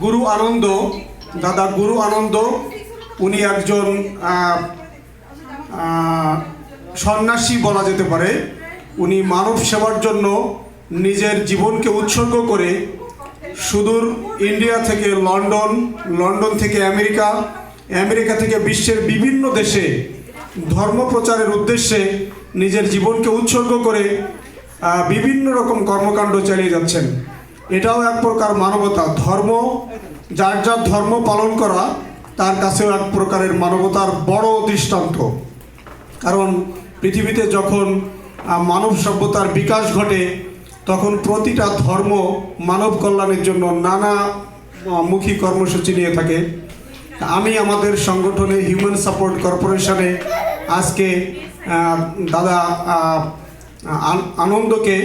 গুরু আনন্দ, দাদা গুরু আনন্দ, উনি একজন সন্ন্যাসী বলা যেতে পারে। উনি মানব সেবার জন্য নিজের জীবনকে উৎসর্গ করে সুদূর ইন্ডিয়া থেকে লন্ডন, লন্ডন থেকে আমেরিকা, আমেরিকা থেকে বিশ্বের বিভিন্ন দেশে ধর্ম প্রচারের উদ্দেশ্যে নিজের জীবনকে উৎসর্গ করে বিভিন্ন রকম কর্মকাণ্ড চালিয়ে যাচ্ছেন। এটাও এক প্রকার মানবতা। ধর্ম, যার যার ধর্ম পালন করা তার কাছেও এক প্রকারের মানবতার বড় দৃষ্টান্ত। কারণ পৃথিবীতে যখন মানব সভ্যতার বিকাশ ঘটে তখন প্রতিটা ধর্ম মানব কল্যাণের জন্য নানামুখী কর্মসূচি নিয়ে থাকে। আমি আমাদের সংগঠনে হিউম্যান সাপোর্ট কর্পোরেশনে আজকে দাদা আনন্দকে,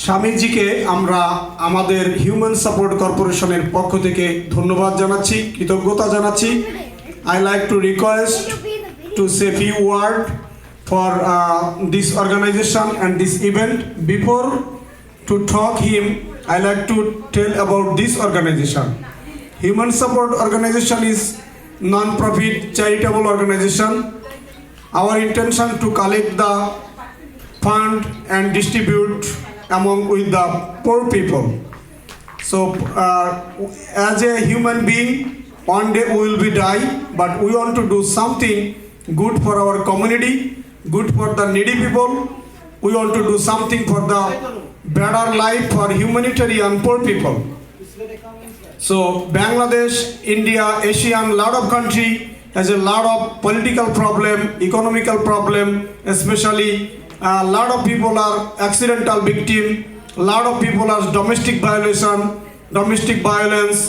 স্বামীজিকে আমরা আমাদের হিউম্যান সাপোর্ট কর্পোরেশনের পক্ষ থেকে ধন্যবাদ জানাচ্ছি, কৃতজ্ঞতা জানাচ্ছি। I like to request to say few words for this organization and this event. Before to talk him, I like to tell about this organization. Human Support Organization is non-profit charitable organization. Our intention to collect the fund and distribute among with the poor people. So as a human being, one day we will be die, but we want to do something good for our community, good for the needy people. We want to do something for the better life for humanitarian poor people. So Bangladesh, India, ASEAN, lot of country has a lot of political problem, economical problem, especially a lot of people are accidental victim, lot of people are domestic violation, domestic violence,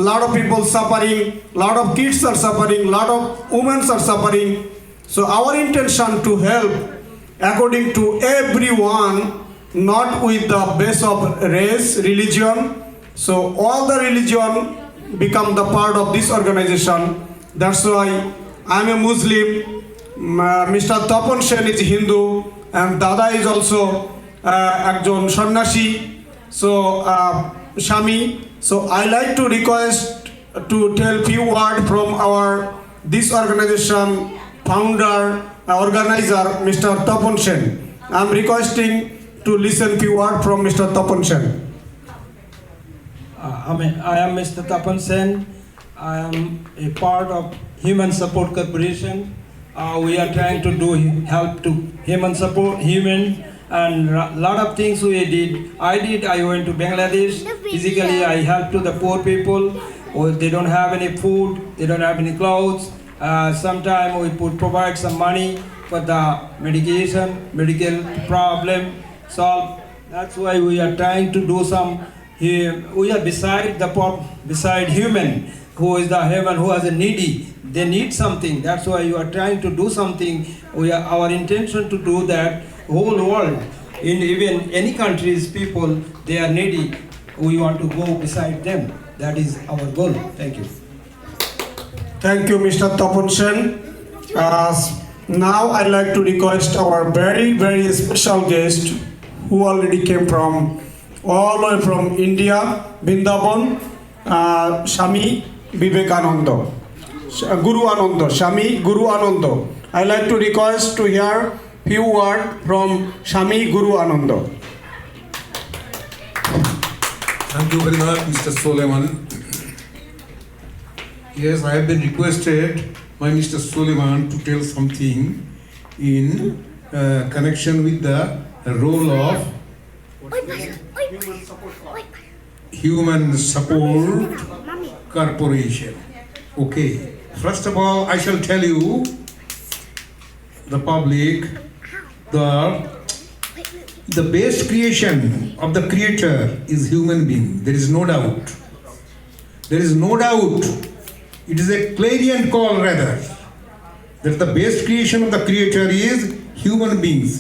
lot of people suffering, lot of kids are suffering, lot of women are suffering. So our intention to help according to everyone, not with the base of race, religion. So all the religion become the part of this organization. That's why I'm a Muslim, Mr. Tapan Sen is Hindu, and Dada is also একজন সন্ন্যাসী, so Shami. So I like to request to tell few words from our this organization founder, organizer, Mr. Tapan Sen. I'm requesting to listen few words from Mr. Tapan Sen. I am Mr. Tapan Sen. I am a part of Human Support Corporation. We are trying to do help to human support, and lot of things we did. I went to Bangladesh. Physically, I helped to the poor people. They don't have any food. They don't have any clothes. Sometimes we provide some money for the medication, medical problem solve. That's why we are trying to do some. We are beside human, who is the human who has a needy. They need something. That's why you are trying to do something. Our intention to do that. Whole world, in even any countries, people they are needy. We want to go beside them. That is our goal. Thank you. Thank you, Mr. Tapan Sen. Now I'd like to request our very, very special guest who already came from all the way from India, Vrindavan, Shami Vivekananda, Guru Ananda, Shami Guru Ananda. I'd like to request to hear few words from Shami Guru Ananda. Thank you very much, Mr. Suleiman. Yes, I have been requested by Mr. Suleiman to tell something in connection with the role of Human Support Corporation. Okay, first of all, I shall tell you, the public, the base creation of the creator is human being. There is no doubt. There is no doubt. It is a clarion call rather that the base creation of the creator is human beings,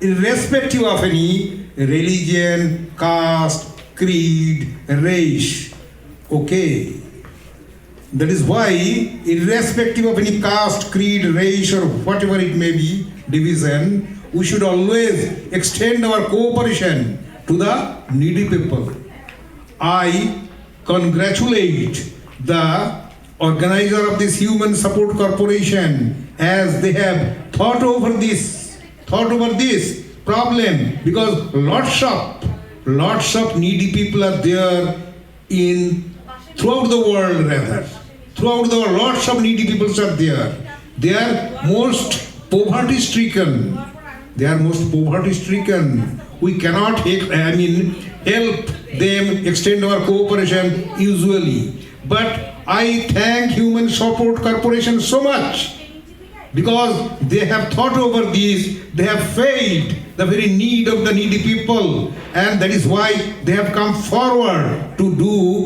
irrespective of any religion, caste, creed, race. Okay. That is why, irrespective of any caste, creed, race, or whatever it may be, division, we should always extend our cooperation to the needy people. I congratulate the organizer of this Human Support Corporation as they have thought over this problem, because lots of needy people are there throughout the world, throughout the world, lots of needy people are there. They are most poverty stricken. We cannot help them extend our cooperation usually. But I thank Human Support Corporation so much, because they have thought over this, they have felt the very need of the needy people, and that is why they have come forward to do